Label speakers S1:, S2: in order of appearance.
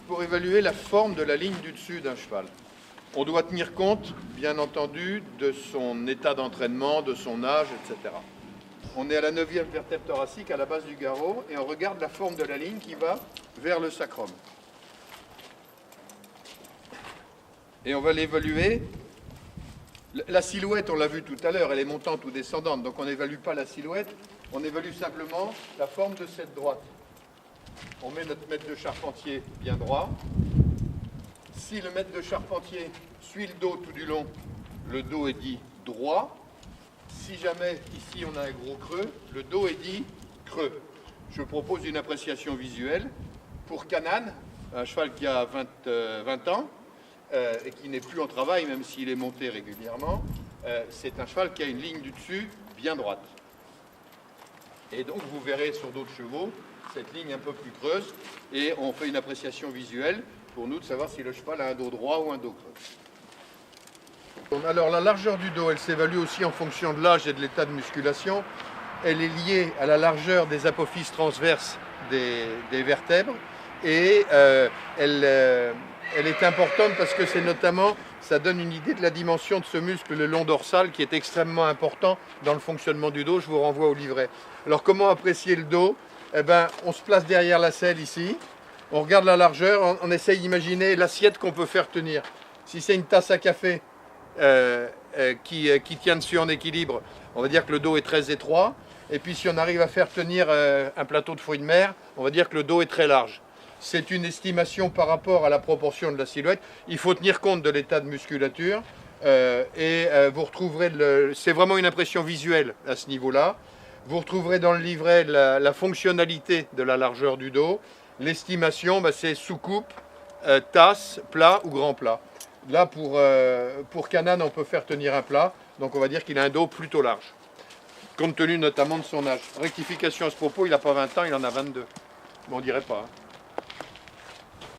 S1: pour évaluer la forme de la ligne du dessus d'un cheval. On doit tenir compte, bien entendu, de son état d'entraînement, de son âge, etc. On est à la 9e vertèbre thoracique, à la base du garrot, et on regarde la forme de la ligne qui va vers le sacrum. Et on va l'évaluer. La silhouette, on l'a vu tout à l'heure, elle est montante ou descendante, donc on n'évalue pas la silhouette, on évalue simplement la forme de cette droite. On met notre mètre de charpentier bien droit. Si le mètre de charpentier suit le dos tout du long, le dos est dit droit. Si jamais ici on a un gros creux, le dos est dit creux. Je propose une appréciation visuelle pour Canaan, un cheval qui a 20 ans et qui n'est plus en travail, même s'il est monté régulièrement. C'est un cheval qui a une ligne du dessus bien droite. Et donc vous verrez sur d'autres chevaux cette ligne un peu plus creuse et on fait une appréciation visuelle pour nous de savoir si le cheval a un dos droit ou un dos creux. Alors la largeur du dos, elle s'évalue aussi en fonction de l'âge et de l'état de musculation. Elle est liée à la largeur des apophyses transverses des vertèbres et elle est importante parce que c'est notamment, ça donne une idée de la dimension de ce muscle, le long dorsal, qui est extrêmement important dans le fonctionnement du dos. Je vous renvoie au livret. Alors comment apprécier le dos? Eh ben, on se place derrière la selle ici, on regarde la largeur, on essaye d'imaginer l'assiette qu'on peut faire tenir. Si c'est une tasse à café qui tient dessus en équilibre, on va dire que le dos est très étroit. Et puis si on arrive à faire tenir un plateau de fruits de mer, on va dire que le dos est très large. C'est une estimation par rapport à la proportion de la silhouette. Il faut tenir compte de l'état de musculature vous retrouverez, c'est vraiment une impression visuelle à ce niveau-là. Vous retrouverez dans le livret la fonctionnalité de la largeur du dos. L'estimation, c'est sous-coupe, tasse, plat ou grand plat. Là, pour Canaan, on peut faire tenir un plat. Donc on va dire qu'il a un dos plutôt large, compte tenu notamment de son âge. Rectification à ce propos, il n'a pas 20 ans, il en a 22. Mais on ne dirait pas. Hein.